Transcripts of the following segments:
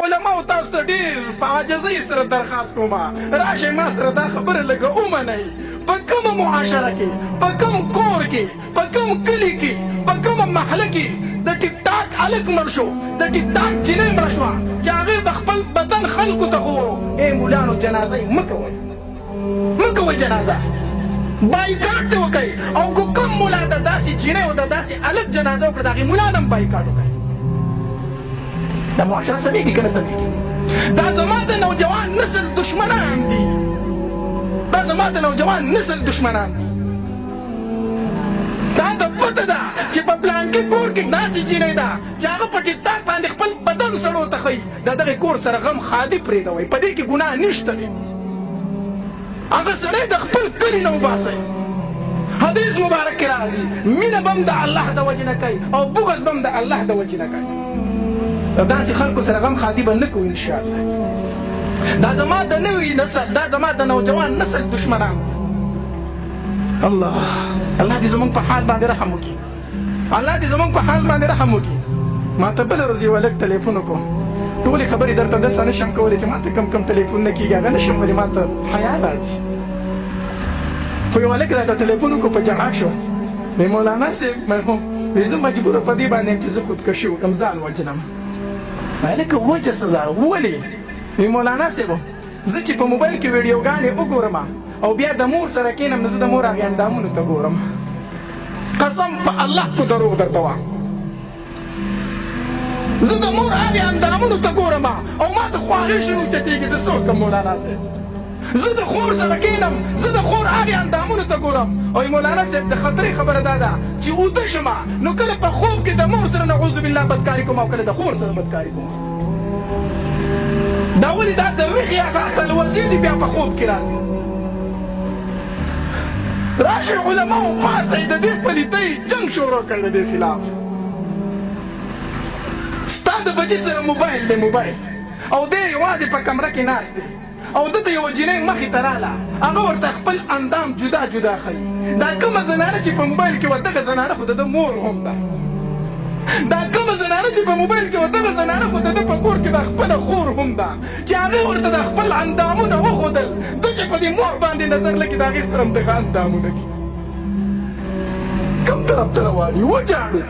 علماو تاسو ته ډېر په عاجزۍ سره درخواست کوم راشئ ما سره دا خبره لږه ومنئ په کومه معاشره کې په کوم کور کې په کوم کلي کې په کومه محله کې د ټیک ټاک هلک مړ شو د ټیک ټاک جینۍ مړه شوه چې هغې د خپل بدن خلکو ته ښوو ای مولانو جنازه یې مه کوئ مه کوئ جنازه بایکاټ دې وکئ او که کوم ملا د داسې جینۍ او د داسې هلک جنازه وکړه د هغې ملا نه هم بایکاټ وکئ دا معاشره سمېږي که نه سمېږي دا زما د نوجوان نسل دشمنان دي دا زما د نوجوان نسل دشمنان دي تا ته پته ده چې په پلانکي کور کې داسې جینۍ ده چې هغه په ټیک ټاک باندې خپل بدن سړو ته ښیي د دغې کور سره غم خالي پرېږدوئ په دې کې ګناه نشته دی هغه سړی د خپل کلي نه وباسئ حدیث مبارک کې راځي مینه به هم د الله د وجې نه کوي او بغض به هم د الله د وجې نه کوي داسې خلکو سره غم خادي به نه کوو انشاءالله دا زما د نوي نسل دا زما د نوجوان نسل دشمنان دي الله دې زموږ په حال باندې رحم وکړي الله دې زموږ په حال باندې رحم وکړي ما ته بله ورځ یو هلک ټلیفون وکړو ټولې خبرې درته داسې نه شم کولی چې ما ته کم ټلیفونونه کېږي هغه نه شم ویلې ما ته حیا راځي خو یو هلک راته ټلیفون وکړو په جړا شو وی مولانا صاحب مرحوم وی زه مجبوره په دې باندې یم چې زه خودکشي وکړم ځان وجنم هلکه وجه څه ده ولې وی مولانا صاحب زه چې په موبایل کې ویډیوګانې وګورم او بیا د مور سره کینم نو زه د مور هغې اندامونو ته ګورم قسم په الله کو دروغ درته وایم زه د مور هغې اندامونو ته ګورم او ما ته خواهې شروع چتېږي زه څه وکړم مولانا صاحب زه د خور سره کینم زه د خور هغې اندامونو ته ګورم او مولانا صاحب د خطرې خبره دا ده چې اوده شم نو کله په خوب کې د مور سره نعوذ بالله بدکاري کوم او کله د خور سره بدکاري کوم دا ولې دا د ویښې هغه تلوسې دي بیا په خوب کې راځي راشئ علماو پاسئ د دې پلیتۍ جنګ شروع کړئ د دې خلاف ستا د بچي سره موبایل دی موبایل او دی یوازې په کمره کې ناست دی او دته یوه جینۍ مخې ته راله هغه ورته خپل اندام جدا جدا ښیي دا کومه زنانه چې په موبایل کې وه دغه زنانه خو د ده مور هم ده دا کومه زنانه چې په موبایل کې وه دغه زنانه خو د ده په کور کې د خپله خور هم ده چې هغې ورته د خپل اندامونه وښودل ده چې په دې مور باندې نظر لګي د هغې سره هم دغه اندامونه دي کوم طرف ته روان یو وجاړو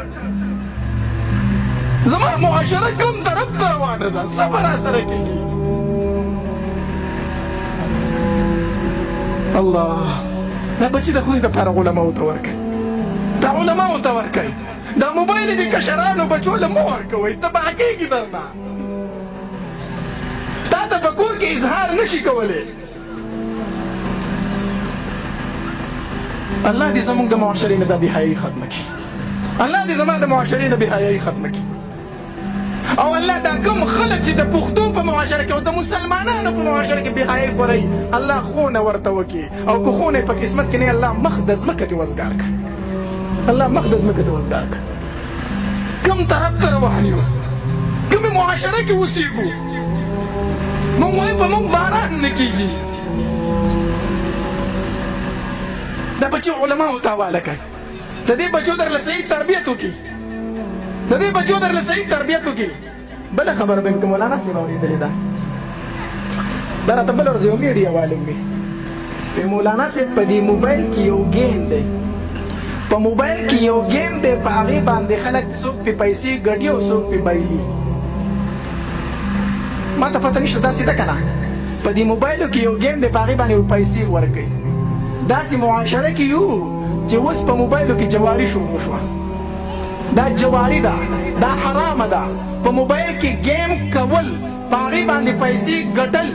زما معاشره کوم طرف ته روانه ده څه به راسره کېږي الله دا بچي د خدای دپاره علماو ته ورکوئ دا علماو ته ورکوئ دا موبایل د کشرانو بچو له مه ورکوئ تباه کېږي درنه تا ته په کور کې اظهار نشي کولی الله دې زموږ د معاشرې نه دا بېحیایي ختمه کړي الله دې زما د معاشرې نه بېحیایي ختمه کړي او الله دا کوم خلک چې د پښتو په معاشره کې او د مسلمانانو په معاشره کې بېحیایي خورئ الله خونه ورته وکړي او که خونه یې په قسمت کې نه الله مخ د ځمکه دې وزګار کړه الله مخ د ځمکه دې وزګار کړه کوم طرف ته روان یو کومې معاشره کې اوسېږو موږ وایو په موږ باران نه کېږي دا بچي علماو ته حواله کړئ د دې بچو درله صحیح تربیت وکړي د دې بچو درله صحیح تربیت وکړي بله خبره به یم که مولانا صاحب اورېدلې ده دا راته بله ورځ یو میډیا والي وي مولانا صاحب په دې موبایل کې یو ګیم دی په موبایل کې یو ګیم دی په هغې باندې خلک څوک پې پیسې ګټي او څوک پې بایلي ما ته پته نشته داسې ده که نه په دې موبایلو کې یو ګیم دی په هغې باندې پیسې ورکوي داسې معاشره کې یو چې اوس په موبایلو کې جواري شروع شوه دا جواري ده دا حرامه ده په موبایل کې ګیم کول په هغې باندې پیسې ګټل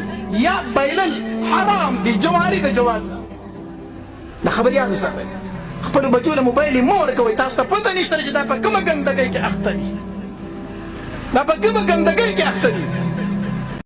یا بایلل حرام دي جواري ده جواري دا خبر یاد وساتئ خپلو بچو له موبایل یې مه ورکوئ تاسو ته پته نشته چې دا په کومه ګندګۍ کې اخته دي دا په کومه ګندګۍ کې اخته دي